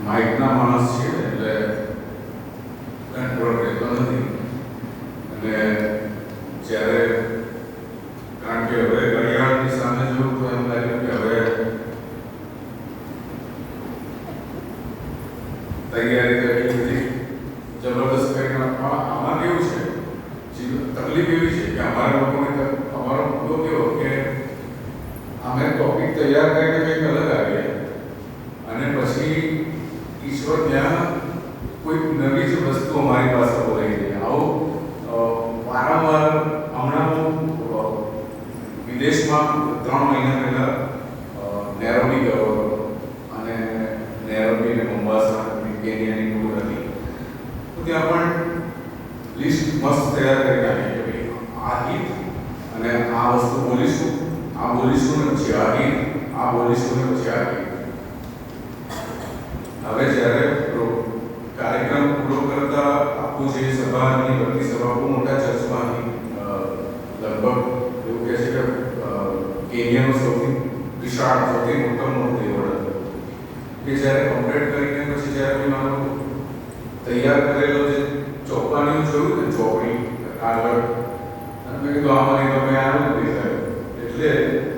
માઇકના માણસ છે એટલે કંટ્રોલ રહેતો નથી અને જ્યારે કારણ કે હવે ઘડિયાળની સામે જોયું તો એમ લાગ્યું કે હવે તૈયારી કરી બધી જબરદસ્ત કરીને આમાં કેવું છે તકલીફ એવી છે કે અમારા લોકોને અમારો મુદ્દો કેવો કે અમે ટોપિક તૈયાર કરીને કંઈક અલગ આવીએ અને પછી ઈશ્વર ત્યાં કોઈક નવી જ વસ્તુ અમારી પાસે બોલાવી દે. આવું વારંવાર હમણાં હું વિદેશમાં 3 મહિના પહેલા નેરોબી ગયો અને નેરોબી અને મોમ્બાસા કેન્યાની ટૂર હતી. તો ત્યાં પણ લિસ્ટ મસ્ત તૈયાર કરી નાખી કે આ ગીત અને આ વસ્તુ બોલીશું, આ બોલીશું ને પછી આ ગીત, આ બોલીશું ને પછી આ ગીત. હવે જ્યારે કાર્યક્રમ પૂરો કરતા આખું જે સભાની બધી સભા બહુ મોટા ચર્ચમાં લગભગ એવું કહે છે કે કેન્યાનો સૌથી વિશાળ સૌથી મોટાનો દેવળ હતો કે જ્યારે કમ્પ્લીટ કરીને પછી જ્યારે મેં મારો તૈયાર કરેલો જે ચોપાનીઓ જોયું ને ચોપડી આગળ અને મેં કીધું આમાં ગમે આવું થઈ જાય. એટલે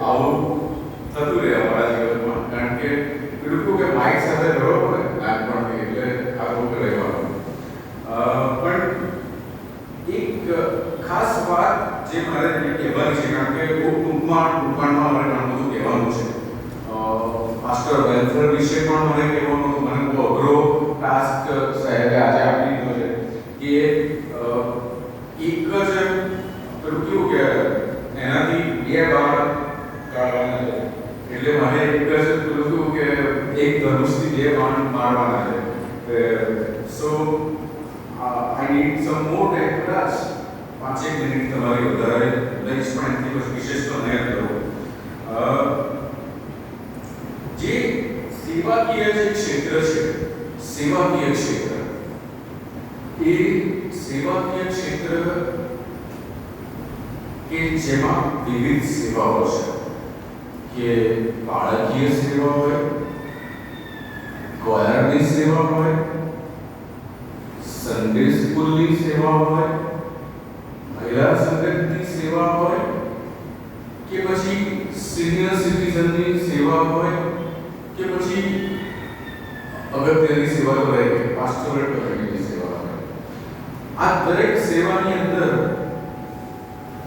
આવું થતું રહે અમારા જીવનમાં કારણ કે બિલકુલ કે માઇક સાથે રહો ને નાનપણથી એટલે આ રોગ રહેવાનું. પણ એક ખાસ વાત જે મારે કહેવાની છે કારણ કે બહુ ટૂંકમાં મારે ઘણું બધું કહેવાનું છે. માસ્ટર વેલફેર વિશે પણ મને કહેવાનું હતું. મને બહુ અઘરો ટાસ્ક સાહેબે આજે આપી દીધો છે કે એક જ પેલું કેવું કે એનાથી 2 બાણ કાઢવાના છે એટલે મારે એક જ પેલું કેવું કે એક ધનુષથી 2 બાણ મારવાના છે. So I need some more techniques. 5 minute તમારી વધારે લઈશ પણ એનાથી પછી વિશેષ તો નહીં કરું. જે સેવાકીય જે ક્ષેત્ર છે, સેવાકીય ક્ષેત્ર, એ સેવાકીય ક્ષેત્ર કે જેમાં વિવિધ સેવાઓ છે કે બાળકીય સેવા હોય, કોયરની સેવા હોય, સન્ડે સ્કૂલની સેવા હોય, મહિલા સંગઠનની સેવા હોય કે પછી સિનિયર સિટીઝનની સેવા હોય કે પછી અગત્યની સેવા તો રહી ગઈ પાસ્ટોરલ કમ્યુનિટી સેવા હોય. આ દરેક સેવાની અંદર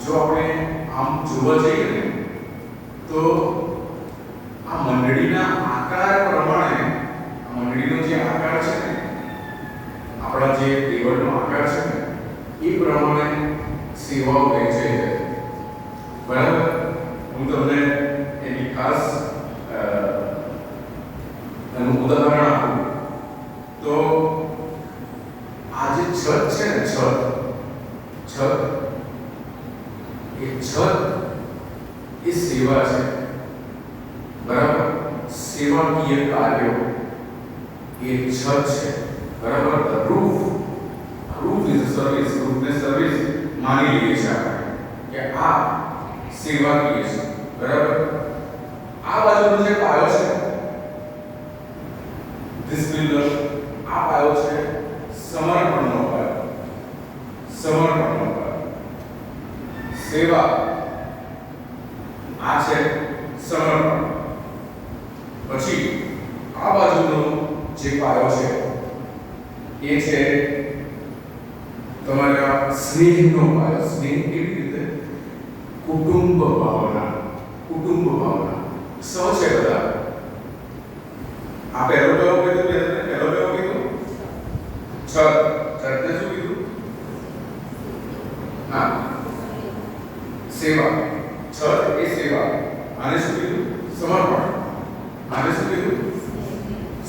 જો આપણે આમ જોવા જઈએ ને તો આ મંડળીના આકાર પ્રમાણે આ મંડળીનો જે આકાર છે ને આપણા જે દેવળનો આકાર છે ને એ પ્રમાણે સેવાઓ વહેંચાઈ જાય. બરાબર? હું તમને એની ખાસ એનું ઉદાહરણ આપું તો આ જે છત છે ને છત એ સેવા છે. બરાબર? સેવાકીય કાર્યો એ છત છે. બરાબર? Roof is a service. રૂફને સર્વિસ માની લઈએ છીએ આપણે કે આ સેવાકીય છે. બરાબર? આ બાજુનો જે પાયો છે ધીસ બિલ્ડર, આ પાયો છે સમર્પણનો પાયો. સમર્પણનો પાયો સેવા, આ છે સમર્પણ. પછી આ બાજુનો જે પાયો છે એ છે તમારા સ્નેહનો પાયો. સ્નેહ કેવી રીતે? કુટુંબ ભાવના. કુટુંબ ભાવના સ છે બધા. આ પહેલો કયો કીધું? પહેલો કયો કીધું? છત. છતને શું કીધું? હા, સેવા. છત એ સેવા. આને શું કીધું? સમર્પણ. આને શું કીધું?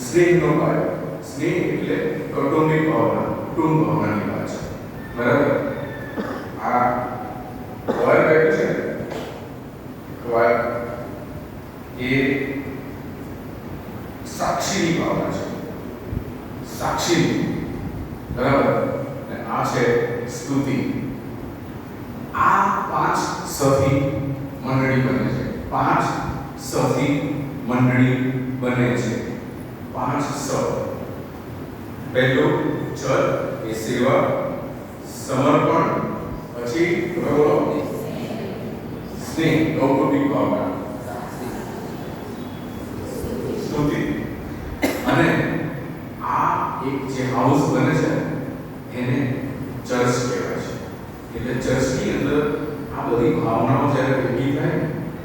સ્નેહનો પાયો. સ્નેહ એટલે કૌટુંબિક ભાવના, કુટુંબ ભાવનાની વાત છે. બરાબર? આ કોયર બેઠું છે ને કોયર એ સાક્ષીની ભાવના છે. સાક્ષી. બરાબર? અને આ છે સ્તુતિ. આ 5 સથી મંડળી બને છે. 5 સથી મંડળી બને છે. 5 સ. પહેલું ચ એ સેવા, સમર્પણ, પછી બોલો સ્નેહ, કૌટુંબિક ભાવના, સ્તુતિ. અને આ એક જે હાઉસ બને છે એને ચર્ચ કહેવાય છે. એટલે ચર્ચની અંદર આ બધી ભાવનાઓ જ્યારે ભેગી થાય,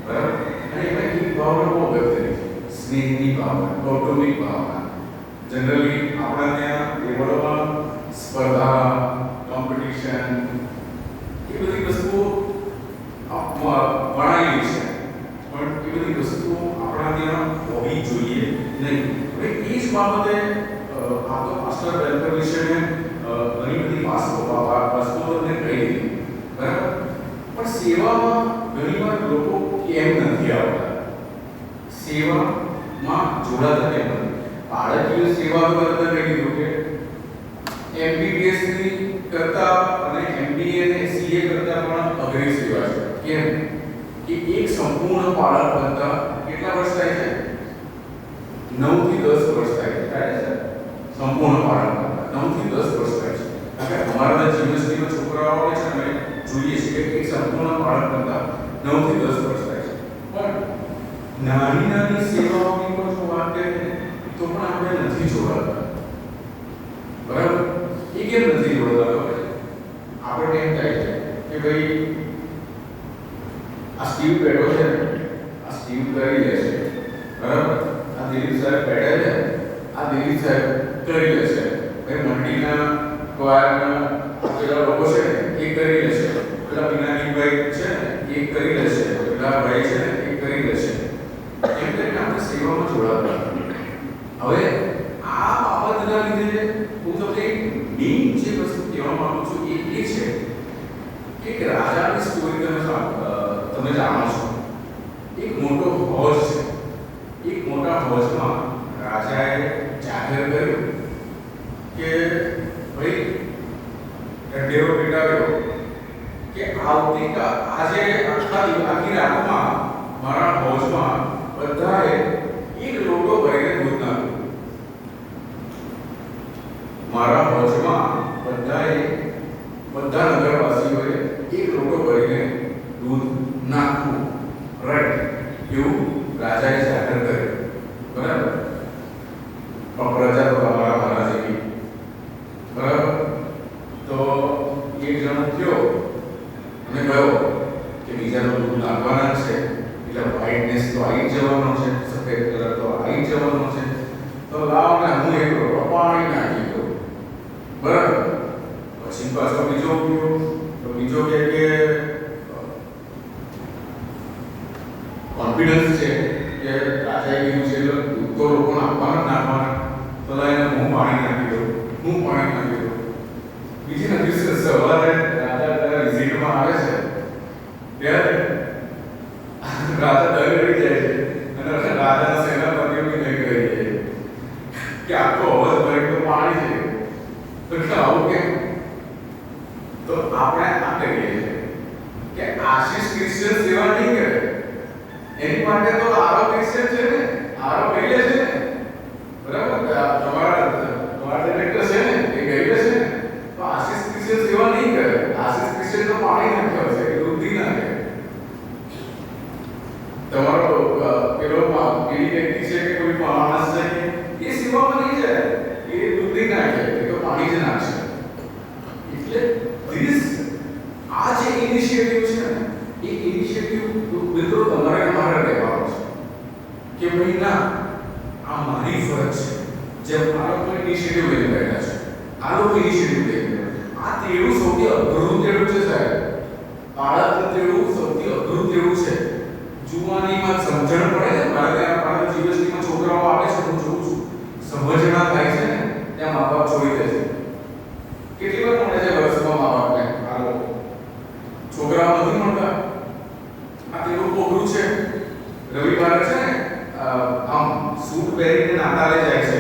બરાબર, અને એમાં એક ભાવના બહુ અગત્યની છે, સ્નેહની ભાવના, કૌટુંબિક ભાવના. જનરલી આપણા ત્યાં લેવલોમાં સ્પર્ધા, કોમ્પિટિશન, એ બધી વસ્તુઓ ભણાયેલી છે, પણ એ બધી વસ્તુઓ આપણા ત્યાં હોવી જોઈએ નહીં. હવે એ જ બાબતે આ તો માસ્ટર વેલફેર વિશે ઘણી બધી વસ્તુઓ તમને કહી દીધી, બરાબર, પણ સેવામાં ઘણીવાર લોકો કેમ નથી આવતા, સેવામાં જોડાતા કેમ નથી? બાળકીય સેવા કરતા કહી દીધું કે MBBS ની કરતા અને MBA અને CA કરતા પણ અઘરી સેવા છે. કેમ કે એક સંપૂર્ણ બાળક બનતા કેટલા વર્ષ થાય છે? 9 થી 10 વર્ષ થાય છે. સંપૂર્ણ બાળક બનતા 9 થી 10 વર્ષ થાય છે. કારણ કે અમારા યુનિવર્સિટીમાં છોકરાઓ આવે છે અને જોઈએ છે કે એક સંપૂર્ણ બાળક બનતા 9 થી 10 વર્ષ થાય છે. પણ નાની નાની સેવાઓની પણ જો વાત કરીએ તો પણ આપણે નથી જોડાતા, બરાબર. એ કેમ નથી જોડાતા? આપણે એમ થાય છે કે ભાઈ આ સ્ટીવ બેઠો છે, આ સ્ટીવ કરી લેશે, બરાબર, આ દિલીપ સાહેબ બેઠા છે, આ દિલીપ સાહેબ કરી લેશે, ભાઈ મંડીના ક્વાયરના પેલા લોકો છે એ કરી લેશે, પેલા પિનાકીભાઈ છે એ કરી લેશે, પેલા ભાઈ છે એ કરી લેશે. એમ કરીને આપણે સેવામાં જોડાતા. હવે આ બાબતના લીધે હું તમને મેઇન જે વસ્તુ કહેવા માંગુ છું એ છે કે રાજાની સ્ટોરી તમે જાણો છો. એક મોટો હોજ છે. એક મોટા હોજમાં રાજાએ જાહેર કર્યું કે ભાઈ ઢંઢેરો પીટાવ્યો કે આજે આખી રાતમાં મારા હોજમાં બધાએ એક લોટો ભરીને દૂધ નાખ્યું. મારા હોજમાં બધા નગરવાસીઓએ એક લોટો ભરીને દૂધ નાખવું. રાઈટ, એવું રાજાએ જાહેર કર્યું, બરાબર. પ્રજા તો મારા જેવી, બરાબર. તો એક જણો થયો અને ગયો કે બીજાનો દૂધ નાખવાના છે એટલે વ્હાઇટનેસ તો આવી જવાનો છે, સફેદ કલર તો આવી જવાનો છે, તો લાવ ને હું એક લોટો પાણી નાખી દઉં, બરાબર. પછી પાછો બીજો ગયો તો બીજો કે કોન્ફિડન્સ છે કે રાજાએ કીધું છે એટલે દૂધ તો લોકોને આપવાના જ નાખવાના, તો લાઈને હું પાણી નાખી દઉં. બીજી દિવસે સવારે રાજા વિઝિટમાં આવે છે ત્યારે રાજા ડરી જાય છે અને રાજાના સેનાપતિઓ બી નહીં કરી જાય કે આખો અવાજ ભરી તો પાણી છે, તો આવું કેમ? તો આપણે આ કહીએ છીએ કે આશીષ ક્રિશ્ચિયન સેવા નહીં કરે, એની માટે તો આરો ક્રિશ્ચિયન છે ને, આરો કહી લે છે ને, બરાબર. તમારા ડિરેક્ટર છે ને એ કહી લે છે ને, તો આશીષ ક્રિશ્ચિયન સેવા નહીં કરે. આશીષ ક્રિશ્ચિયન તો પાણી નાખ્યો છે, એ દૂધ નહીં નાખે. તમારો પેલો પેલી વ્યક્તિ છે કે કોઈ માણસ છે કે એ સેવામાં નહીં જાય, એ દૂધ નહીં નાખે, એ તો પાણી જ નાખશે. એટલે આ જે ઇનિશિયેટિવ છે ને, એ ઇનિશિયેટિવ મિત્રો તમારે અમારે લેવાનો છે કે ભાઈ ના, આ મારી ફરજ છે. જેમ આ લોકો ઇનિશિયેટિવ લઈ રહ્યા છે, આ લોકો ઇનિશિયેટિવ લઈ રહ્યા છે. આ તેડું સૌથી અઘરું તેડું છે સાહેબ. બાળકનું તેડું સૌથી અઘરું તેડું છે. જુવાનીમાં સમજણ પડે ને, મારા જીવનની છોકરાઓ આવે છે, હું જોઉં છું, સમજણા થાય છે ને ત્યાં મા બાપ છોડી દે છે. કેટલી વાર મળે છે વર્ષમાં મા બાપને આ લોકો છોકરાઓ નથી મળતા. આ તેવું પોગરું છે. રવિવારે છે ને આમ સૂટ પહેરીને નાતાલે જાય છે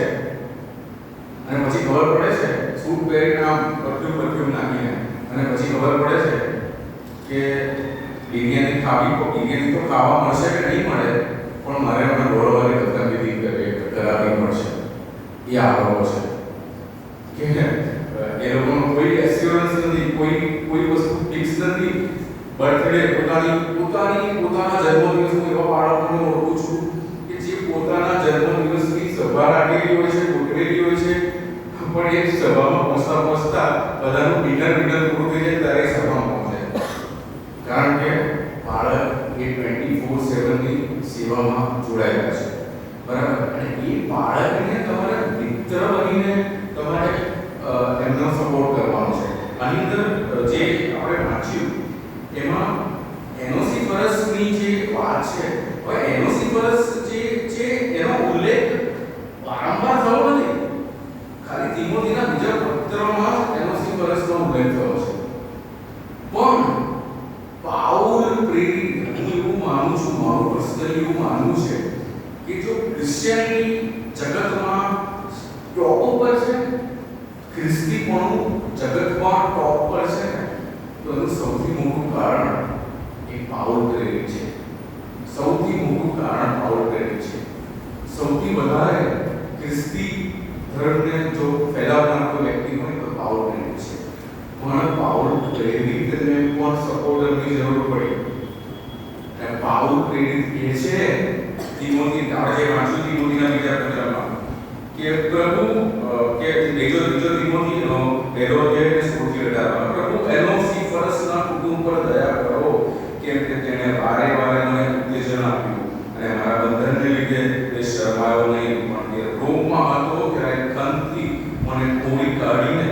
અને પછી ખબર પડે છે, સૂટ પહેરીને આમ પરફ્યુમ નાખીને, અને પછી ખબર પડે છે કે બિરયાની તો ખાવા મળશે કે નહીં મળે, પણ મારે હમણાં દોડવાની ગતિવિધિ કરાવવી પડશે. એ આરોપો છે કે એ લોકોનો કોઈ એસ્યોરન્સ નથી, કોઈ વસ્તુ ફિક્સ નથી. બર્થડે પોતાના જન્મદિવસ હું એવા બાળકોને ઓળખું છું કે જે પોતાના જન્મદિવસની સભા રાખેલી હોય છે, ગોઠવેલી હોય છે, પણ એ સભામાં પહોંચતા બધાનું ડિનર પૂરું થઈ જાય ત્યારે સભામાં પહોંચે. કારણ કે બાળક એ 24/7ની સેવામાં જોડાયેલા છે, બરાબર. અને એ બાળકને તમારે મિત્ર બનીને તમારે એમનો સપોર્ટ કરવાનો છે. આની અંદર જે આપણે વાંચ્યું એમાં એનોસિફરસની જે વાત છે, હવે એનોસિફરસ જે એનો ઉલ્લેખ વારંવાર થયો નથી, ખાલી તિમોથીના બીજા પત્રમાં એનોસિફરસનો ઉલ્લેખ થયો છે. પણ પાઉલ પ્રેરિત, હું એવું માનું છું, મારું પર્સનલી એવું માનવું છે કે જો ક્રિશ્ચિયનિટી જગતમાં ટોપ ઉપર છે, ખ્રિસ્તીપણું જગતમાં ટોપ પર છે, તો એનું સૌથી મોટું કારણ એ પાઉલ પ્રેરિત છે. સૌથી મોટું કારણ પાઉલ પ્રેરિત છે. સૌથી વધારે ખ્રિસ્તી ધર્મને જો ફેલાવનાર કોઈ વ્યક્તિ હોય તો પાઉલ પ્રેરિત છે. પણ પાઉલ પ્રેરિતને પણ સપોર્ટરની જરૂર પડી. અને પાઉલ પ્રેરિત એ છે તિમોથી, આપણે વાંચ્યું તિમોથીના બીજા પત્રમાં કે પ્રભુ કે બીજો તિમોથીનો પહેલો અધ્યાય 16-18 પ્રભુ એનોસિફરસના કુટુંબ પર દયા કરો, કેમ કે તેણે વારે મને ઉત્તેજન આપ્યું અને મારા બંધનને લીધે તે શરમાયો નહીં, પણ તે રોગમાં હતો ત્યારે ખંતથી મને તોડી કાઢીને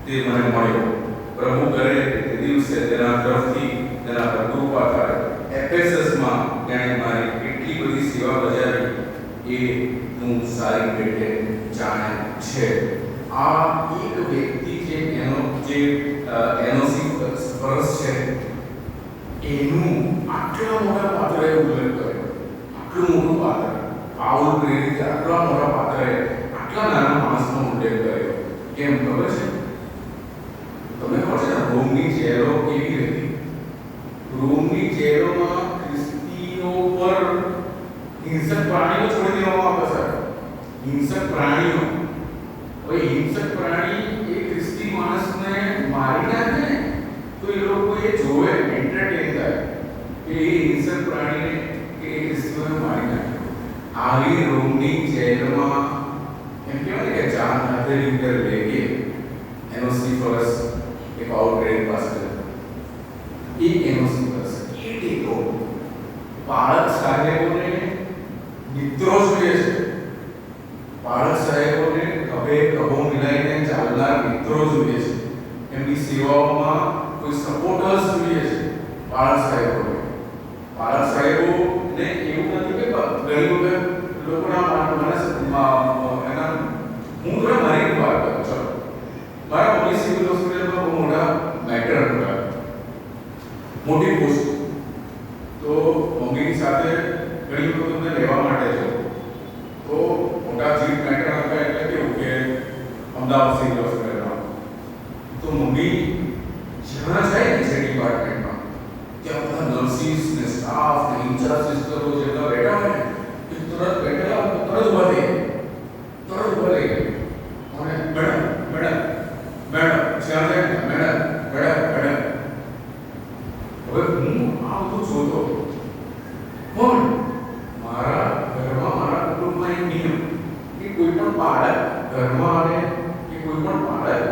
તે મને મળ્યો. પ્રભુ કરે તે દિવસે તેના તરફથી તેના પર કૃપા થાય. એફેસસમાં તેણે મારી કેટલી બધી સેવા બજાવી એ હું સારી રીતે જાણે છે. આ એક વ્યક્તિ જે એનોસિફરસ છે એનું આટલા મોટા પાત્રએ ઉલ્લેખ કર્યો. આટલું મોટું પાત્ર પાઉલ પ્રેરિત, આટલા મોટા પાત્રએ આટલા નાના માણસનો ઉલ્લેખ કર્યો. કેમ ખબર છે? તમને ખબર છે ને રોમની જેલો કેવી હતી? રોમની જેલોમાં ખ્રિસ્તીઓ પર હિંસક પ્રાણીઓ છોડી દેવામાં આવે છે. હિંસક પ્રાણીઓ, હવે હિંસક પ્રાણી એ ખ્રિસ્તી માણસને મારી નાખે ને તો એ લોકો એ જોવે, એન્ટરટેન થાય કે એ હિંસક પ્રાણીને કે એ ખ્રિસ્તીઓને મારી નાખે. આવી રોમની જેલમાં એમ કહેવાય કે જાન હાથે લીધે લેકે એનોસિફરસ એક આઉટરેજ પાસે એ એનોસિફરસ એ ટેકો બાળક સાહેબોને મિત્રો જોઈએ છે. બાળક સાહેબોને ખભો મિલાઈને ચાલનાર મિત્રો જોઈએ છે. એમની સેવાઓમાં કોઈ સપોર્ટર્સ જોઈએ છે. બાળક સાહેબોને એવું નથી કે ઘણી વખત લોકોના એના હું થોડા મારી વાત કરું. ચલો, મારા મમ્મી સિવિલ હોસ્પિટલમાં બહુ મોટા મેટર હતા, મોટી પોસ્ટ. તો મમ્મીની સાથે ઘણી વખત અમને લેવા માટે છે. તો મોટા જીત મેટર હતા એટલે કેવું કે અમદાવાદ સિવિલ હોસ્પિટલમાં તો મમ્મી જ્યાં જાય ને જે ડિપાર્ટમેન્ટમાં ત્યાં બધા નર્સિસ ને સ્ટાફ ને ઇન્ચાર્જ સિસ્ટરો જેટલા બેઠા હોય ને એ તરત બેઠેલા તરત ઉભા થઈ અને મેડમ જ્યાં જાય ને મેડમ. હવે હું આ બધું જોતો, પણ મારા ઘરમાં, મારા કુટુંબમાં એક નિયમ કે કોઈ પણ બાળક ઘરમાં આવે કે કોઈ પણ બાળક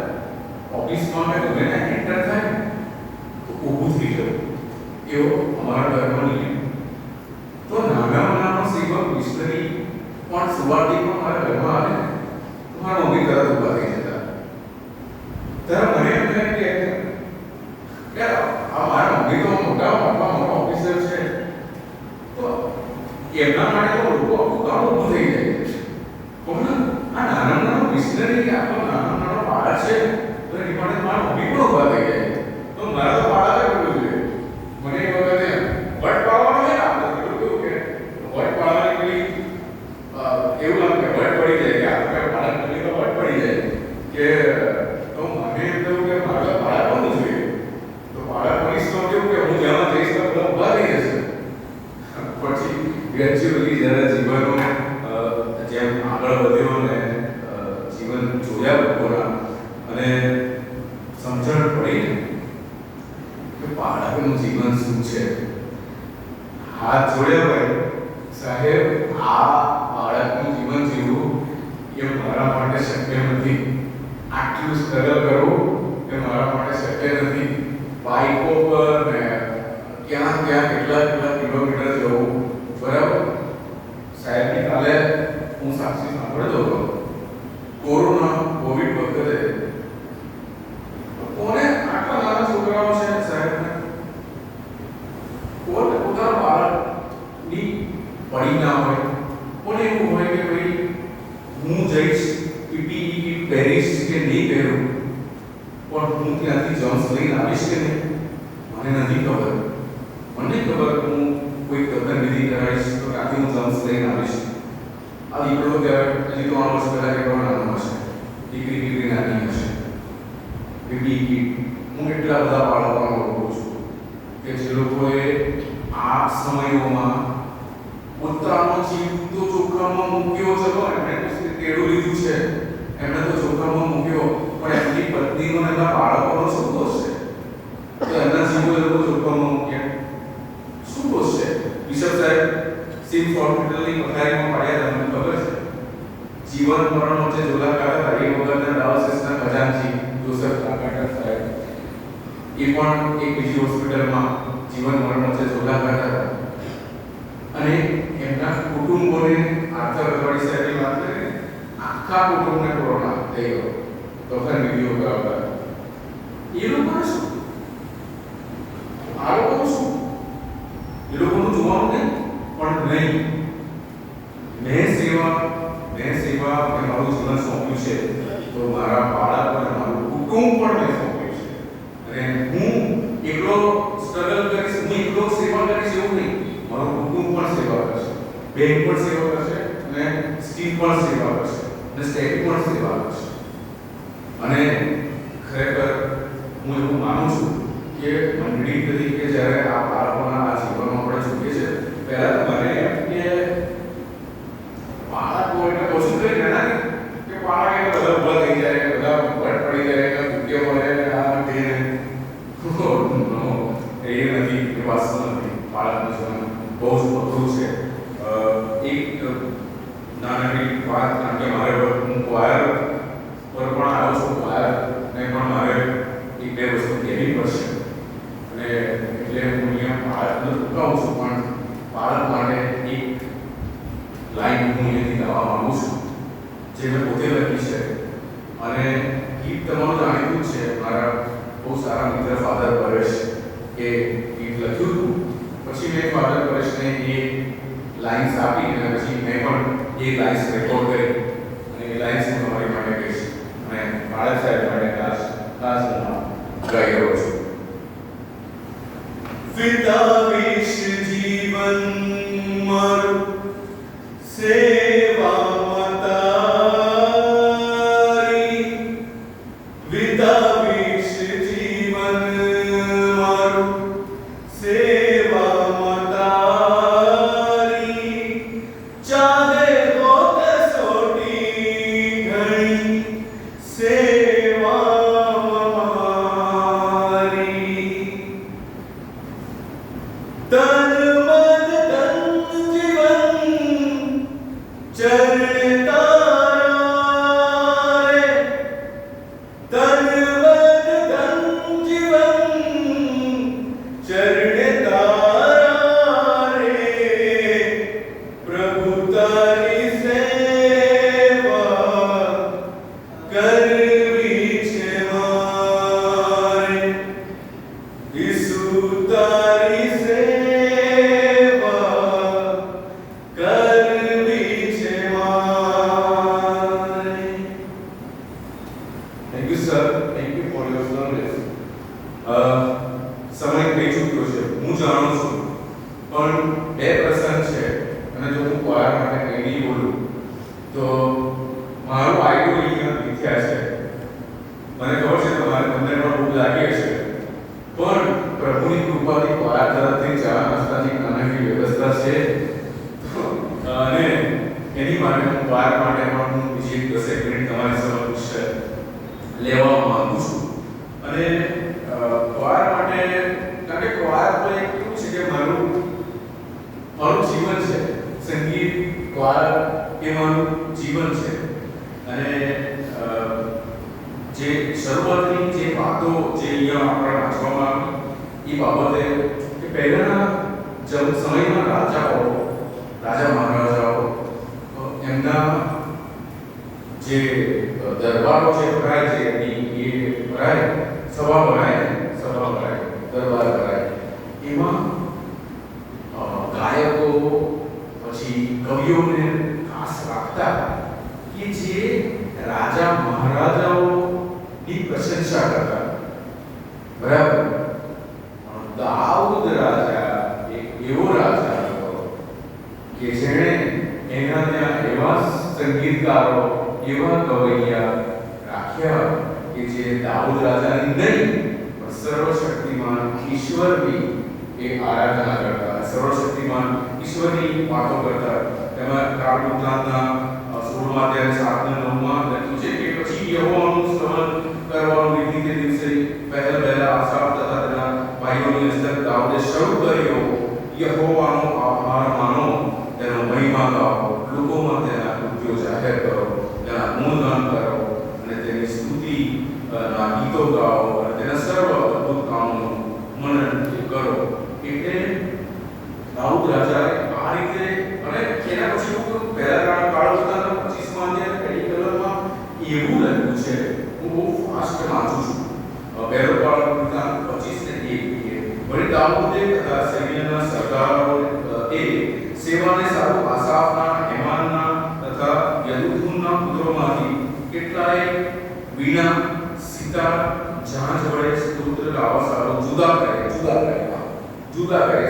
ઓફિસમાં આવે ગમે ત્યાં એન્ટર થાય તો ઊભું થઈ જવું, એવો અમારા ઘરનો નિયમ. તો નાનો સેવક મિશનરી પણ સુવાર્થી પણ મારા ઘરમાં આવે તો મારા મમ્મી તરત ઊભા થઈ જતા. ત્યારે મને એમ થાય કે યાર આ મારા મમ્મી તો મોટા ઓફિસર છે, તો એમના માટે તો લોકો આખું કામ ઊભું થઈ જાય છે. પણ આ નાના મિશનરી, આપણો નાનો બાળક છે તો એની માટે મારા મમ્મી પણ ઊભા થઈ જાય. તો મારા તો બાળક કરવું જોઈએ. મને એ વખતે વટ પાડવાનો છે ને, આપણે કેવું કે વટ પાડવાની પેલી એવું લાગે કે વટ પડી જાય કે આપણે બાળક બની તો વટ પડી જાય કે. તો મને એમ થયું કે મારા બાળક બનવું જોઈએ. તો બાળક બનીશ તો કેવું કે હું જ્યાં જઈશ તો બધા ઊભા થઈ જશે. પછી ગ્રેજ્યુઅલી આ બાળકનું જીવન જીવવું એ મારા માટે શક્ય નથી. આટલું સ્ટ્રગલ કરવું એ મારા માટે શક્ય નથી. બાઇકો પર ને ક્યાં કેટલા કિલોમીટર જવું, બરાબર. સાહેબની કાલે હું સાક્ષી સાંભળતો હતો. કોવિડ વખતે કોને આટલા નાના છોકરાઓ છે સાહેબને, કોને પોતાના બાળકની પડી ના હોય, કોને એવું હોય કે ભાઈ હું જઈશ પીપીઈ કિટ પહેરીશ કે નહીં પહેરું, પણ હું ત્યાંથી જમ્સ લઈને આવીશ કે નહીં મને નથી ખબર. મને ખબર હું કોઈ દફન વિધિ કરાવીશ તો ત્યાંથી હું જમ્સ લઈને આવીશ. આ દીકરો ત્યારે હજી 3 વર્ષ પહેલા કેટલો નાનો હશે, દીકરી નાની હશે. પીપીઈ કિટ હું કેટલા બધા બાળકોને ઓળખું છું કે જે લોકોએ આ સમયોમાં પોતાનો જીવ તો જોખમમાં મૂક્યો. ચલો એમણે તેડું લીધું છે, એમણે તો જોખમમાં મૂક્યો, પણ એમની પત્નીનો અને એમના બાળકોનો શું દોષ છે? તો એમના જીવો એ લોકો જોખમમાં મૂક્યા, શું દોષ છે? બિશપ સાહેબ સિમ્સ હોસ્પિટલની પથારીમાં પડ્યા, તમને ખબર છે? જીવન મરણ વચ્ચે ઝોલા ખાતા એ વખતના ડાયોસિસના ખજાનચી જોસેફ કાકાટર સાહેબ એ પણ એક બીજી હોસ્પિટલમાં જીવન મરણ વચ્ચે ઝોલા ખાતા હતા. અને એમના કુટુંબોને આર્થર અઠવાડી સાહેબની વાત કરીને આખા કુટુંબને કોરોના થઈ ગયો. ડોક્ટર વિડીયો કરાવતા એ લોકોને શું, આ લોકોનું શું, એ લોકોનું જોવાનું નહીં. પણ નહીં, મેં સેવા મારું જીવન સોંપ્યું છે તો મારા બાળક અને મારું કુટુંબ પણ મેં સોંપ્યું છે. અને હું એકલો સ્ટ્રગલ કરીશ, હું એકલો સેવા કરીશ એવું નહીં, મારું કુટુંબ પણ સેવા કરશે, બેંક પણ સેવા કરશે, અને સ્ટીમ પણ સેવા કરશે, અને સ્ટેટ પણ સેવા કરશે. અને ખરેખર હું એવું માનું છું કે મંડળી તરીકે જ્યારે આ બાળકોના આ જીવનમાં આપણે જોઈએ છે, પહેલા તો મને કે બાળકો એટલે ઓછું કરી નાના કે બાળક એટલે બધા ઉભા થઈ જાય, બધા ભટ પડી જાય, ભૂખ્યો મળે, આ તે એ નથી, એ વાસ્તવ નથી. બાળકનું જીવન બહુ જ અઘરું છે. એક નાની વાત, કારણ કે મારે હું ક્વાયર પર પણ આવ્યો છું, ક્વાયરને પણ મારે 1-2 વસ્તુ કહેવી પડશે. અને એટલે હું અહીંયા બાળકને રોકાવું છું, પણ બાળક માટે એક લાઈન હું અહીંયાથી ગાવા માંગુ છું જે મેં પોતે લખી છે. અને ગીત તમારું જાણીતું જ છે, મારા બહુ સારા મિત્ર ફાધર પરેશ એ ગીત લખ્યું હતું. પછી મેં ફાધર પરેશને એ લાઇન્સ આપી અને પછી મેં પણ એ લાઇન્સ રેકોર્ડ કરી અને એ લાઇન્સ હું તમારી માટે કહીશ અને બાળક સાહેબ માટે ખાસ હું ગાઈ રહ્યો છું. વિતાવીશ જીવન મારું સેવામાં તારી, વિતાવીશ જીવન મારું સેવામાં તારી, ચાહે હો કસોટી ઘણી સેવામાં મારી. તન મન ધન જીવન ચરણ તારા રે, તન મન ધન જીવન ચરણ તારા રે, પ્રભુ તારી સેવા કરવી છે મારે, ઈસુ તારી સેવા કરવી છે મારે. Thank you sir, thank you for your service. સમય થઈ ચૂક્યો છે, હું જાણું છું, પણ 2 પ્રસંગ છે અને જો હું ક્વાયર માટે કંઈ નહીં બોલું તો મારું આઈડો અહીંયા મિથ્યા છે. મને ખબર છે તમને પણ ભૂખ લાગી હશે, પણ પ્રભુની કૃપાથી ક્વાયર તરફથી ચા નાસ્તાની નાની વ્યવસ્થા છે અને એની માટે હું ક્વાયર માટે પણ હું બીજી 10 મિનિટ તમારી સમક્ષ લેવા માંગુ છું. અને ક્વાયર માટે, કારણ કે ક્વાયર તો એક એવું છે કે મારું જીવન છે. સંગીત ક્વાયર એ મારું જીવન છે અને જે શરૂઆતની જે વાતો જે અહીંયા આપણે વાંચવામાં આવી એ બાબતે કે પહેલાના સમયમાં રાજા મહારાજાઓ એમના જે દરબારો જે ભરાય છે એ ભરાય સભા ભરાય દરબાર ભરાય એમાં ગાયકો પછી કવિઓને ખાસ રાખતા કે જે રાજા મહારાજાઓની પ્રશંસા કરતા. બરાબર. દાઉદ રાજા એક એવો રાજા હતો કે જેણે એના ત્યાં એવા સંગીતકારો એવા ગવૈયા રાખ્યા કે જે દાઉદ રાજાની નહીં પણ સર્વશક્તિમાન ઈશ્વરની એ આરાધના કરતા, સર્વશક્તિમાન ઈશ્વરની વાતો કરતા. તેમાં કાળવૃત્તાંતના 16મા અધ્યાય 7 ને 9 માં લખ્યું છે કે પછી યહોવાનું સ્મરણ કરવાનું વિધિ તે દિવસે પહેલા આસાફ તથા તેના ભાઈઓની હસ્તક દાઉદે શરૂ કર્યો. યહોવાનો આભાર માનો, તેનો મહિમા ગાઓ, લોકોમાં તેના કૃત્યો જાહેર કરો, તેના ગુણગાન કરો અને તેની સ્તુતિ ના ગીતો ગાઓ અને તેના સર્વ અદ્ભુત કામોનું મનન કરો. એટલે દાઉદ રાજાએ આ રીતે અને એના પછી હું પહેલા કાળવૃત્તાંતના 25મા અધ્યાય પહેલી કલમમાં એવું લખ્યું છે. હું બહુ ફાસ્ટ વાંચું છું. પહેલો કાળવૃત્તાંત 25 ને 1 વળી દાઉદે સૈન્યના સરદારો એ સેવાને સારું આસાફના, હેમાનના તથા યદુથુનના પુત્રોમાંથી કેટલાય વીણા, સિતાર, ઝાંઝ વડે સ્તોત્ર ગાવા સારું જુદા કરે.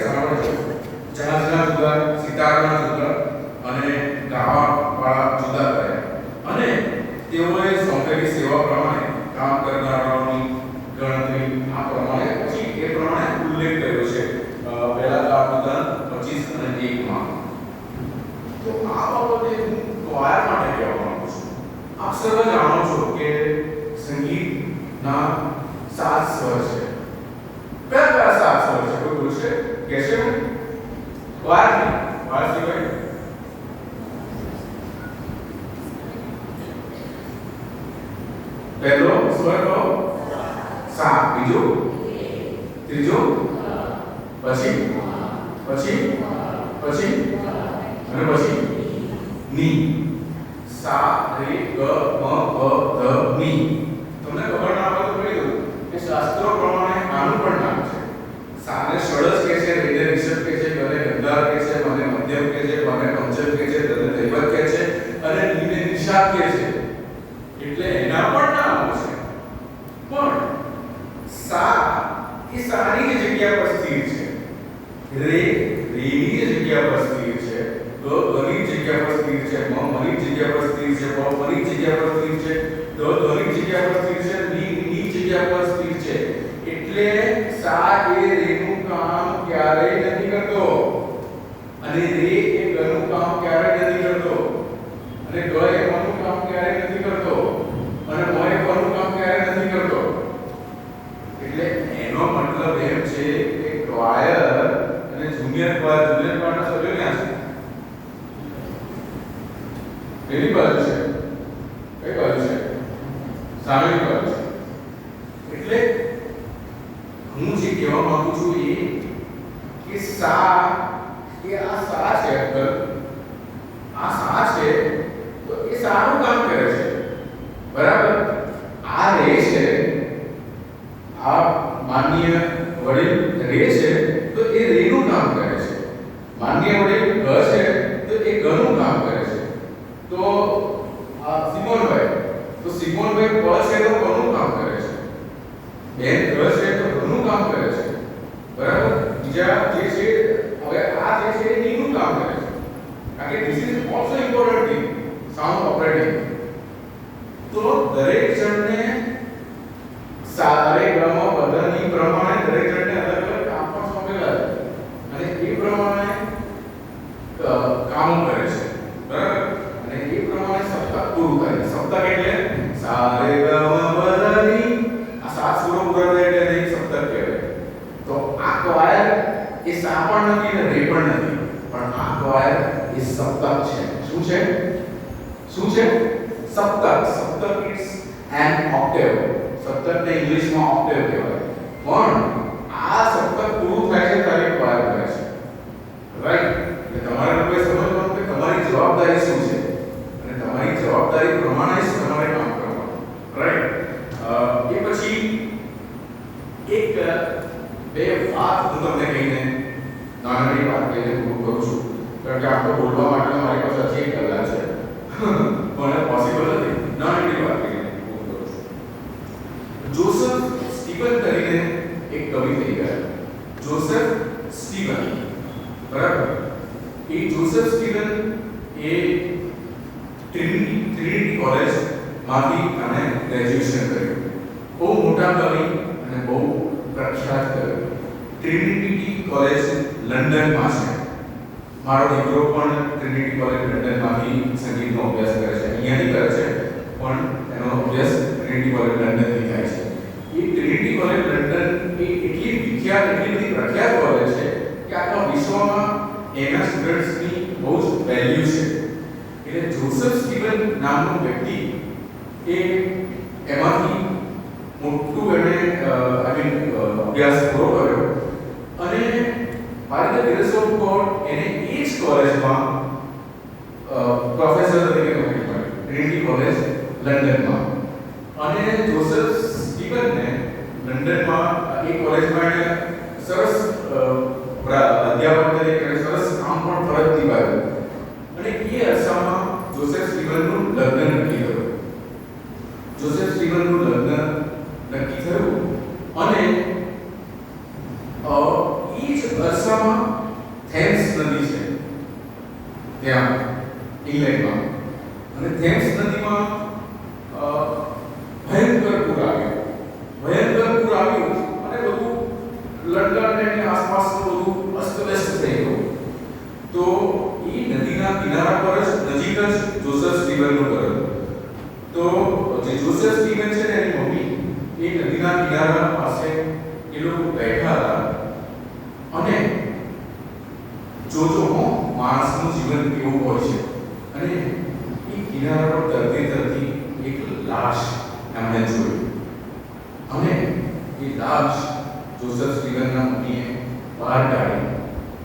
સાંભળો, ઝાંઝના જુદા, સિતારના જુદા અને ગાવા વાળા જુદા કરે. અને તેઓએ સોંપેલી સેવા પ્રમાણે કામ કરનારાઓની ગણતરી આ પ્રમાણે પછી એ પ્રમાણે ઉલ્લેખ કર્યો છે પહેલા કાળવૃત્તાંત 25 અને 1 માં. તો આ બાબતે હું ક્વાયર માટે કહેવા માંગુ છું. આપ સર્વ જાણો છો કે સંગીતના 7 સ્વર છે. કયા 7 સ્વર છે? કોઈ પૂછે કે છે ક્વાયર સિવાય પહેલો સ્વર કહો સા, બીજો, ત્રીજો, પછી અને પછી ની. સા રે ગ મ પ ધ ની. તમને ખબર ના હોય તો કહી દઉં કે શાસ્ત્રો પ્રમાણે આનું પણ નામ છે. સાને ષડસ કહે છે, રેને રિષભ કહે છે, ગને ગંધાર કહે છે, મને મધ્યમ કહે છે, મને પંચમ કહે છે, તને દૈવત કહે છે અને નીને નિષાદ કહે છે. એટલે એના પણ નામ છે. પણ સા એ સાની જે જગ્યા પર સ્થિર છે, રે રેની જે જગ્યા પર સ્થિર છે, ગ ગની જગ્યા પર સ્થિર છે, મ મની જગ્યા પર સ્થિર છે, પ મની જગ્યા પર સ્થિર છે, દ ધની જગ્યા પર સ્થિર છે, ની ની જગ્યા પર સ્થિર છે. એટલે સા એ રેનું કામ ક્યારેય નથી કરતો અને રે એ ગનું કામ ક્યારેય નથી કરતો અને ગ એ મનું કામ ક્યારેય નથી કરતો અને મ એ પનું કામ ક્યારેય નથી કરતો. એટલે એનો મતલબ એમ છે કે ક્વાયર અને જુનિયર ક્વાયરના સભ્યો ક્યાં છે? પેલી બાજુ છે. કઈ બાજુ છે? સામેની બાજુ છે. એટલે હું જે કહેવા માંગુ છું એ કે સા એ આ સા છે, આ સા છે તો એ સારું કામ કરે છે. બરાબર. આ રે છે, આ માન્ય વડીલ રે છે તો એ રેનું કામ કરે છે. માન્ય વડીલ ગ છે તો એ ગનું કામ કરે છે. તો આ સિમોનભાઈ પ છે તો ગનું કામ કરે છે. બેન ગ છે તો ગનું કામ કરે છે. બરાબર. બીજા જે છે હવે આ જે છે એ નીનું કામ કરે છે. કારણ કે this is also important thing, sound operating. તો દરેક જણને સારે ગમ બધાની પ્રમાણે દરેક જણને અલગ અલગ કામ પણ સોંપેલા છે અને એ પ્રમાણે કામ કરે છે. બરાબર. અને એ પ્રમાણે સપ્તાહ પૂરું થાય. સપ્તાહ એટલે સારે ગમ બધાની આ 7 સુરો પૂરા થાય એટલે એક સપ્તાહ કહેવાય. તો આ ક્વાયર એ સા પણ નથી ને રે પણ નથી, પણ આ ક્વાયર એ સપ્તાહ છે. શું છે? શું છે? સપ્તક. સપ્તક ઇટ્સ એન ઓક્ટેવ. સપ્તકને ઇંગ્લિશમાં ઓક્ટેવ કહેવાય. પણ આ સપ્તક પૂરું થાય છે ત્યારે એક વાર થાય છે. રાઈટ? એટલે તમારે લોકોએ સમજવાનું કે તમારી જવાબદારી શું છે અને તમારી જવાબદારી પ્રમાણે જ તમારે કામ કરવાનું. રાઈટ? એ પછી એક બે વાત હું તમને કહીને નાની વાત કહીને પૂરું કરું છું, કારણ કે આપ તો બોલવા માટે મારી પાસે હજી 1 કલાક છે પણ પોસિબલ નથી. નાની વાત કહીને પૂરું કરું છું. જોસેફ સ્ટીવન કરીને એક કવિ થઈ ગયા. જોસેફ સ્ટીવન, બરાબર? એ જોસેફ સ્ટીવન એ ટ્રિનિટી કોલેજ માંથી અને ગ્રેજ્યુએશન કર્યું. બહુ મોટા કવિ અને બહુ પ્રખ્યાત કવિ. ટ્રિનિટી કોલેજ લંડનમાં છે. મારો દીકરો પણ ટ્રિનિટી કોલેજ લંડનમાંથી સંગીતનો અભ્યાસ કરે છે. અહીંયાથી કરે છે પણ એનો અભ્યાસ ટ્રિનિટી કોલેજ લંડનથી થાય છે. એ ટ્રિનિટી કોલેજ લંડન એ એટલી વિખ્યાત, એટલી બધી પ્રખ્યાત કોલેજ છે કે આખા વિશ્વમાં એના સ્ટુડન્ટ્સની બહુ જ વેલ્યુ છે. એટલે જોસેફ સ્ટીવન નામનો વ્યક્તિ એ એમાંથી મોટું એને અભ્યાસ પૂરો કર્યો અને by the grace of God એને એ જ કોલેજમાં પ્રોફેસર તરીકે નોકરી મળી, ટ્રિનિટી કોલેજ લંડનમાં. અને જોસેફ સ્ટીવનને લંડનમાં એ કોલેજમાં એને સરસ અધ્યાપક તરીકે સરસ કામ પણ ફરજ નિભાવ્યું. અને એ અરસામાં જોસેફ સ્ટીવનનું લગ્ન નક્કી થયું. જોસેફ સ્ટીવનનું લગ્ન નક્કી થયું અને એ જ અરસામાં થેમ્સ નદી છે ત્યાં ઇંગ્લેન્ડમાં, અને થેમ્સ નદીમાં ભયંકર પૂર આવ્યું. અને બધું લંડન અને આસપાસનું બધું અસ્તવ્યસ્ત થઈ ગયું. તો એ નદીના કિનારા પર જ નજીક જ જોસેફ સ્ટીવનનું ઘર હતું. તો જે જોસેફ સ્ટીવન છે ને એની મમ્મી એ નદીના કિનારા પાસે એ લોકો બેઠા હતા અને જોજો માણસનું જીવન કેવું હોય છે. અને એ કિનારા પર તરતી એક લાશ એમણે જોઈ અને એ લાશ જોસેફ સ્ટીવનના મમ્મીએ બહાર કાઢી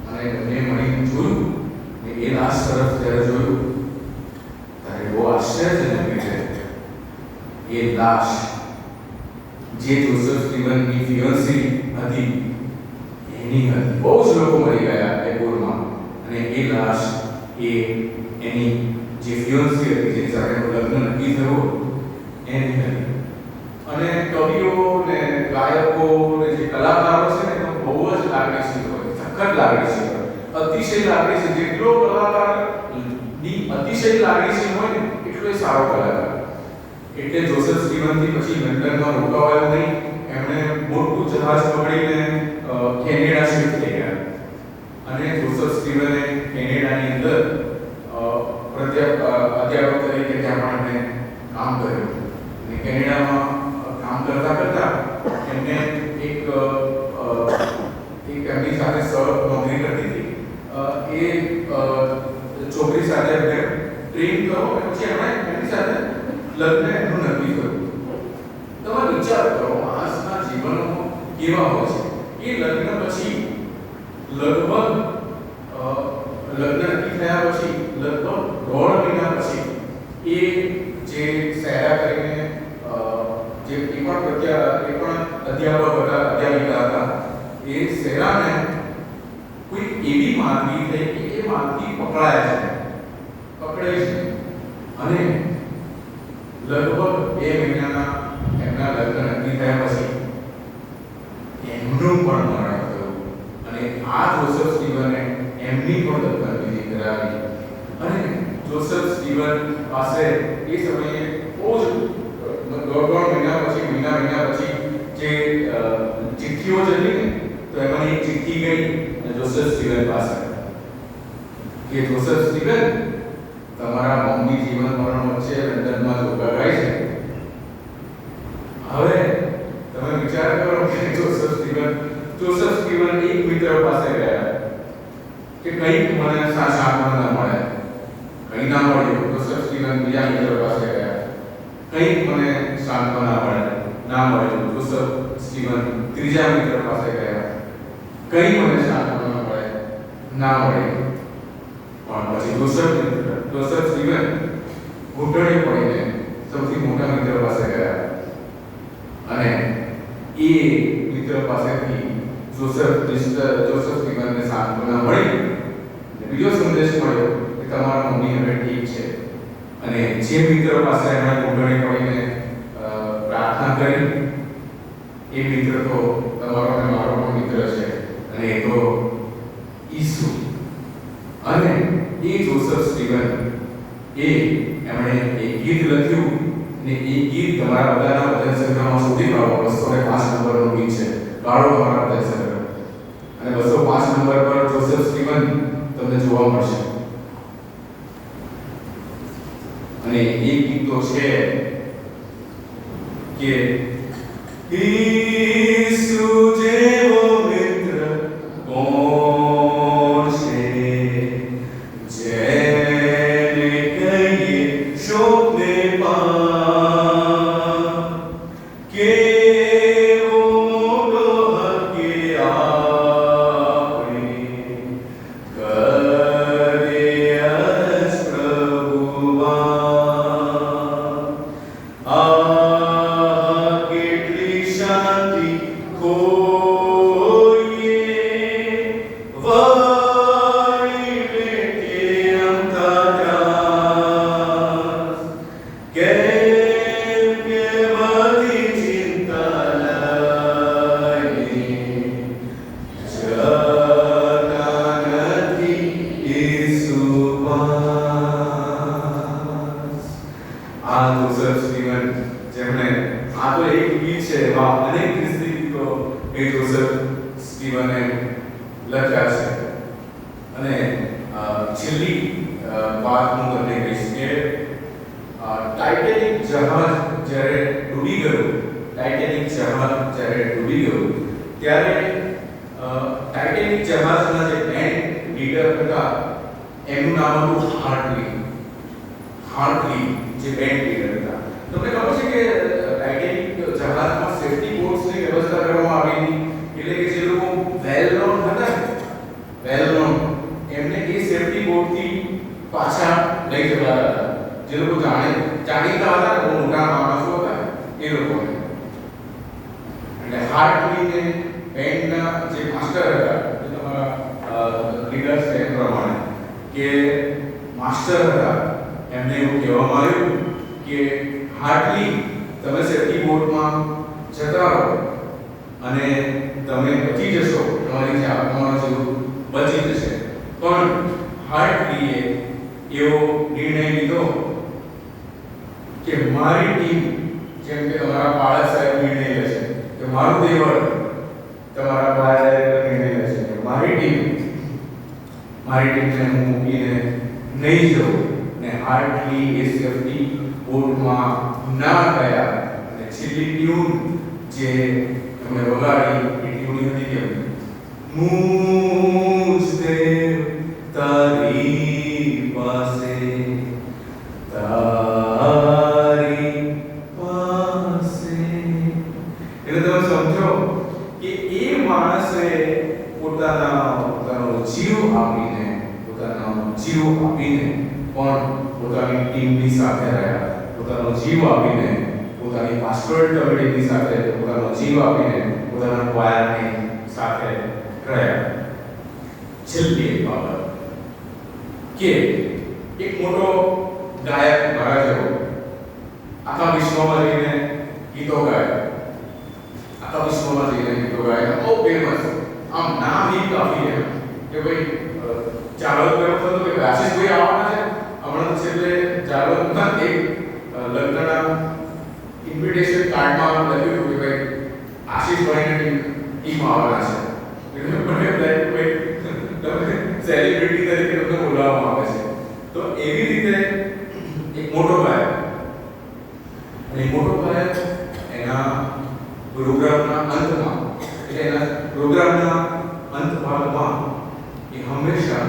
અને બંને મળીને જોયું ને એ લાશ તરફ જ્યારે જોયું ત્યારે બહુ આશ્ચર્યજનક રીતે એ લાશ જે જોસેફ સ્ટીવનની ફિયોન્સી હતી એની હતી. બહુ જ લોકો મરી ગયા એ પૂરમાં અને એ લાશ એ એની જે ફિયોન્સી હતી, જેની સાથે લગ્ન નક્કી થયું એની હતી. અને કવિઓ ને ગાયકો ને જે કલાકારો છે ને એ બહુ જ લાગણીશીલ હોય, સખત લાગણીશીલ હોય, અતિશય લાગણીશીલ. જેટલો કલાકારની અતિશય લાગણીશીલ હોય ને એટલો એ સારો કલાકાર. એટલે જોસેફ સ્ટીવનથી પછી લંડનમાં રોકાવાયો નહીં. એમણે મોટું જહાજ પકડીને કેનેડા શિફ્ટ થઈ ગયા અને જોસેફ સ્ટીવને કેનેડાની અંદર અધ્યાપક તરીકે ત્યાં પણ એમણે કામ કર્યું. અને કેનેડામાં કામ કરતા એમને એક એમની સાથે સહ નોકરી કરતી હતી. એ છોકરી સાથે એમને ટ્રેન કરો અને પછી એમણે એમની સાથે લગ્ન એમનું નક્કી કર્યું. તમે વિચાર કરો માણસના જીવનો કેવા હોય છે. એ લગ્ન પછી લગભગ લગ્ન નક્કી થયા પછી લગભગ 1.5 મહિના પછી એ જે સહેરા કરીને જે પણ અધ્યાપક હતા, અધ્યાપિકા હતા, એ સહેરાને કોઈ એવી માંદગી થઈ કે એ માંદગી પકડાય છે અને લગભગ 2 મહિનાના એમના લગ્ન નક્કી થયા પછી એમનું પણ મરણ થયું. અને આ જોસેફ સ્ટીવને એમની પણ લગ્ન વિધિ કરાવી. અને જોસેફ સ્ટીવન પાસે એ સમયે બહુ જ 1.5 મહિના પછી જે ચિઠ્ઠીઓ જતી ને તો એમાંની એક ચિઠ્ઠી ગઈ જોસેફ સ્ટીવન પાસે કે જોસેફ સ્ટીવન, તમારા મમ્મી જીવન મરણ વચ્ચે લંડનમાં રોકાયા છે. હવે તમે વિચાર કરો કે જોસેફ સ્ટીવન એક મિત્ર પાસે ગયા કે કંઈક મને સાંભળવા ન મળે. ના મળ્યું જોસેફ સ્ટીવન બીજા મિત્ર પાસે ગયા, કંઈક મને સાંત્વના મળે, ના મળ્યું જોસેફ સ્ટીવન ત્રીજા મિત્ર પાસે ગયા, કંઈ મને સાંત્વના મળે, ના મળ્યું. પણ પછી જોસેફ સ્ટીવન ઘૂંટણે પડીને સૌથી મોટા મિત્ર પાસે ગયા અને એ મિત્ર પાસેથી જોસેફ સ્ટીવનને સાંત્વના મળી. બીજો સંદેશ મળ્યો કે તમારા મમ્મી હવે ઠીક છે. અને જે મિત્ર પાસે એમણે ઘૂંટણે પડીને પ્રાર્થના કરી, એ મિત્ર તો તમારો અને મારો પણ મિત્ર છે, અને એ તો ઈસુ. અને એ જોસેફ સ્ટીવન એમણે એક ગીત લખ્યું ને એ ગીત તમારા બધાના ભજન સંગ્રહમાં શોધી કાઢો. 205 નંબરનું ગીત છે, કાઢો તમારા ભજન સંગ્રહ, અને 205 નંબર પર જોસેફ સ્ટીવન તમને જોવા મળશે. અને એ ગીત તો છે કે ઈસુ જેવો મિત્ર કોણ છે, જેને કહીએ શોકને પાર, કેવો મોટો હકે આપણે કરીએ અરજ પ્રભુવા. કેટલી શાંતિ કોઈએ વળી લેકે અંતા ત્રાસ, કેમ કે બધી ચિંતા લઈને જતા નથી ઈસુ પાસ. આ જોસેફ સ્ટીવન, જેમણે આ તો એક ગીત છે, એવા અનેક ખ્રિસ્તી ગીતો એ જોસેફ સ્ટીવને લખ્યા છે. અને છેલ્લી વાત હું તમને કહીશ કે ટાઇટેનિક જહાજ જ્યારે ડૂબી ગયું ત્યારે ટાઇટેનિક જહાજના જે બેન્ડ લીડર હતા એમનું નામ હતું હાર્ટલી, જે બેન્ડ લીડર હતા. તમને ખબર છે કે ટાઇટેનિક જહાજમાં સેફટી બોટ્સની વ્યવસ્થા કરવામાં આવી હતી. એટલે કે જે લોકો વેલ નોન હતા, એમને એ સેફટી બોટથી પાછા લઈ જવાના હતા. જે લોકો જાણીતા હતા, બહુ મોટા માણસો હતા, એ લોકોને. એટલે હાર્ટલીને બેન્ડના જે માસ્ટર હતા, જે તમારા લીડર્સ છે એ પ્રમાણે કે માસ્ટર હતા, એમને એવું કહેવામાં આવ્યું કે હાર્ટલી, તમે સેફટી બોટમાં જતા રહો અને તમે બચી જશો, તમારો જીવ બચી જશે. પણ હાર્ટલીએ એવો નિર્ણય લીધો કે મારી ટીમ, જેમ કે તમારા બાળક સાહેબ નિર્ણય લે છે કે મારું દેવળ, તમારા બાળક નિર્ણય લે છે કે મારી ટીમને હું મૂકીને નહીં જઉં. ને હાર્ટલી એ સેફટી બોટમાં ના ગયા. અને છેલ્લી ટ્યુન જે તમે વગાડી એ ટ્યુન હતી કે મુજ દેવ તારી પાસે, તારી પાસે. એટલે તમે સમજો કે એ માણસે પોતાનો જીવ આપીને પણ પોતાની ટીમની સાથે રહ્યા, પોતાનો જીવ આપીને પોતાની પાસ્ટોરલ કમિટીની સાથે, પોતાનો જીવ આપીને પોતાના ક્વાયરની સાથે રહ્યા. છેલ્લી એક બાબત કે એક મોટો ગાયક મારા જેવો આખા વિશ્વમાં જઈને ગીતો ગાય, બહુ ફેમસ, આમ નામ ही કાફી है કે ભાઈ ચાલો કર્યો હતો કે આશીષભાઈ આવવાના છે. હમણાં છેલ્લે ચાલોમાં એક લગ્નના ઇન્વિટેશન કાર્ડમાં લખ્યું કે ભાઈ આશીષભાઈની ટીમ આવવાના છે. એટલે મને લાગ્યું ભાઈ તમે સેલિબ્રિટી તરીકે તમને બોલાવવામાં આવે છે. તો એવી રીતે એક મોટો ગાયક, અને મોટો ગાયક એના પ્રોગ્રામના અંતમાં, એટલે એના પ્રોગ્રામના અંત ભાગમાં એ હંમેશા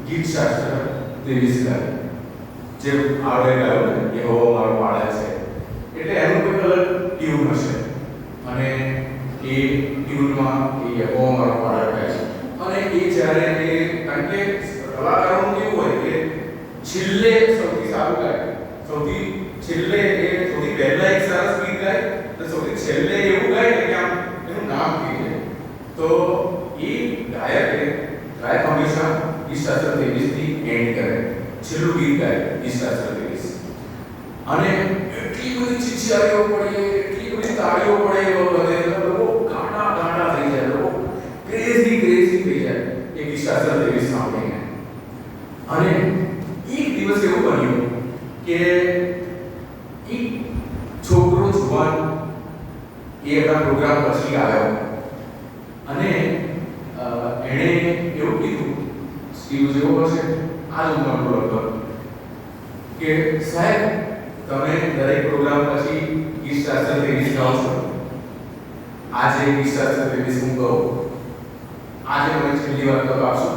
ગીત શાસ્ત્ર તે વિશે ગાય. જે આવડે ગાયો ને એ હો મારો પાડે છે, એટલે એનું કોઈ અલગ ટ્યુન હશે અને એ ટ્યુનમાં એ હો મારો પાડે ગાય છે. અને એ જ્યારે એ કારણ કે કલાકારોનું કેવું હોય કે છેલ્લે સૌથી સારું ગાય, સૌથી છેલ્લે એ સૌથી પહેલા એક સરસ ગીત ગાય અને સૌથી છેલ્લે એવું ગાય કે આમ એનું નામ થઈ જાય. તો એ ગાયક હંમેશા ગીત શાસ્ત્ર 23 થી એન્ડ કરે, છેલ્લું ગીત ગાય ગીત શાસ્ત્ર 23. અને એટલી બધી ચીચીયારીઓ પડે, એટલી બધી તાળીઓ પડે, લોકો ગાંડા થઈ જાય, લોકો ક્રેઝી થઈ જાય એ ગીત શાસ્ત્ર 23 સાંભળીને. અને એક દિવસ એવું બન્યું કે એક છોકરો જુવાન એ આપણા પ્રોગ્રામ પછી આવ્યો અને એણે એવું કીધું, સ્ટીવ જેવો હશે આ જ ઉંમરનો લગભગ, કે સાહેબ તમે દરેક પ્રોગ્રામ પછી ગીત શાસ્ત્ર 23 ગાઓ છો, આજે ગીત શાસ્ત્ર 23 હું ગાઉં, આજે મને છેલ્લી વાર તક આપશો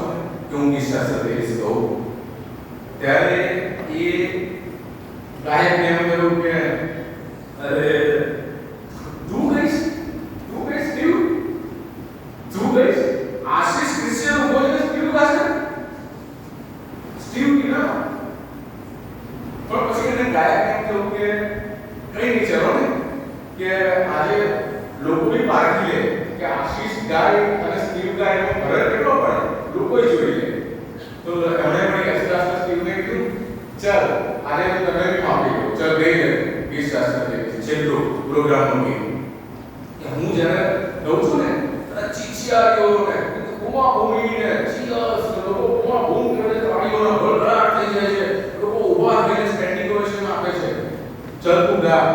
કે હું ગીત શાસ્ત્ર 23 ગાઉં. ત્યારે એ ગાયકને એમ કહ્યું કે અરે તું ગઈશ સ્ટીવ, તું ગઈશ, આશીષ ક્રિશ્ચિયન ઉભો છે સ્ટીવ ગાશે, સ્ટીવ કીધા. પણ પછી એને ગાયકને એમ કહ્યું કે કઈ નહીં, ચલો ને કે આજે લોકોની પાર્ટી લે કે આશીષ ગાય અને સ્ટીવ ગાય એનો ફરક કેટલો પડે લોકોએ જોઈ લે. તો એમણે પણ એસદાસના સ્ટીવને કીધું ચાલ આજે તો તમે બી માપી લો, ચાલ ગઈ ગીત શાસ્ત્ર છેલ્લો પ્રોગ્રામનું ગીત. હું જ્યારે ગાઉં છું ને ચીચિયારીઓ ને બૂમા બૂમીને ચીયર્સ લોકો બૂમા બૂમ કરે, તાળીઓના ભડભડાટ થઈ જાય છે, લોકો ઊભા થઈને સ્ટેન્ડિંગ ઓવેશન આપે છે. ચાલ તું ગા,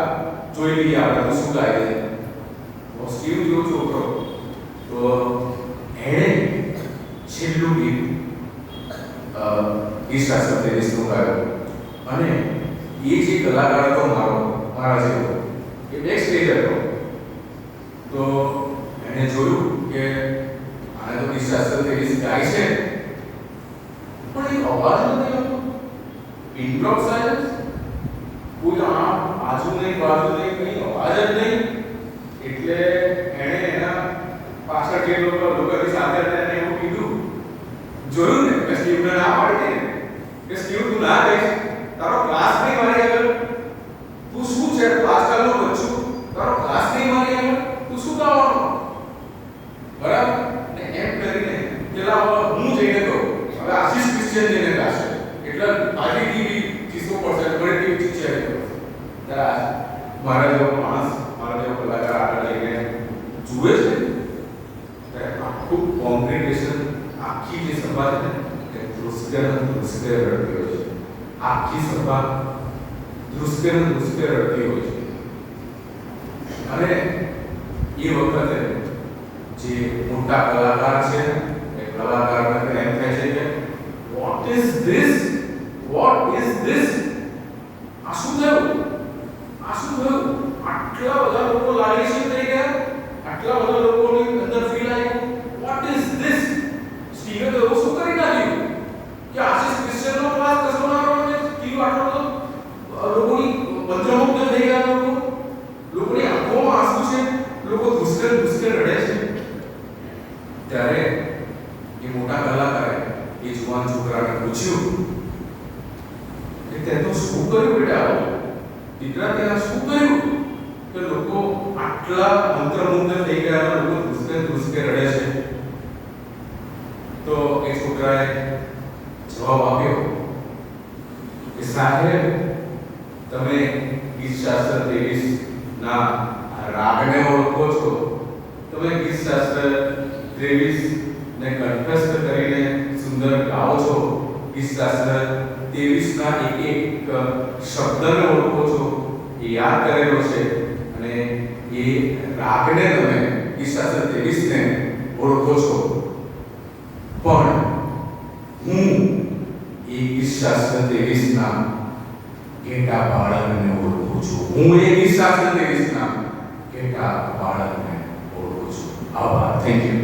જોઈ લઈએ આપણે તો શું ગાય છે. તો સ્ટીવ જેવો છોકરો તો એણે છેલ્લું ગીત ગીત શાસ્ત્ર 23 નું ગાયું. અને એ જે કલાકાર હતો મારા જેવો, એ બેક સ્ટેજ હતો. તો એણે જોયું કે આને તો ગીત શાસ્ત્ર 23 ગાય છે પણ એ અવાજ નથી આવતો, પિન ડ્રોપ સાયલન્સ, કોઈ આજુ નહીં બાજુ નહીં, કઈ અવાજ જ નહીં. એટલે એણે એના પાછળ જે લોકોની સાથે હતા એને એવું કીધું, જોયું ને કે સ્ટીવને ના પાડી દે કે સ્ટીવ તું ના ગઈશ, તારો ક્લાસ નહીં મારી આગળ, તું શું છે આજકાલનો બચ્ચું, તારો ક્લાસ નહીં મારી આગળ, તું શું ગાવાનો, બરાબર ને એમ કરીને પેલા હું જઈને કહું હવે આશીષ ક્રિશ્ચિયન જઈને ગાશે એટલે આજી ટીવી ચીસો પડશે, બધી ટીવી ચીચિયારી પડશે. ત્યારે મારા જેવો માણસ, મારા જેવો કલાકાર આગળ લઈને જુએ છે ત્યારે આખું કોમ્પ્લિકેશન, આખી જે સભા છે ને એ ધ્રુસકે રડતી હોય છે, આખી સભા ધ્રુસકે રડતી હોય છે. અને એ વખતે જે મોટા કલાકાર છે એ કલાકારને એમ કહે છે કે વોટ ઇઝ ધીસ, આ શું થયું, આટલા બધા લોકો લાગણીશીલ થઈ ગયા, આટલા બધા લોકોની અંદર ફીલ આવ્યું, વોટ ઇઝ ધીસ. સ્ટીવે તો શું કરી નાખ્યું કે આશીષ ક્રિશ્ચિયનનો ક્લાસ કસોનારો અને સ્ટીવ આટલો બધો લોકોની મંત્રમુગ્ધ થઈ ગયા, લોકોની આંખોમાં આંસુ છે, લોકો ધુસકે રડે છે. ત્યારે એ મોટા કલાકારે એ જુવાન છોકરાને પૂછ્યું કે તે તો શું કર્યું બેટા, દીકરા ત્યાં શું કર્યું કે લોકો આટલા મંત્રમુગ્ધ થઈ ગયા, લોકો ધુસકે રડે છે. તો એ છોકરાએ જવાબ આપ્યો કે સાહેબ તમે ગીત શાસ્ત્ર 23 ના રાગને ઓળખો છો, તમે ગીત શાસ્ત્ર 23 ને કંઠસ્થ કરીને સુંદર ગાઓ છો, ગીત શાસ્ત્ર 23 ના એક શબ્દને ઓળખો છો, એ યાદ કરેલો છે અને એ રાગને તમે ગીત શાસ્ત્ર 23 ને ઓળખો છો. પણ હું એ ગીત શાસ્ત્ર 23 ના કેટા બાળકને ઓળખું છું, હું એ ગીત શાસ્ત્ર 23 ના કેટા બાળકને ઓળખું છું. આભાર, થેન્ક યુ.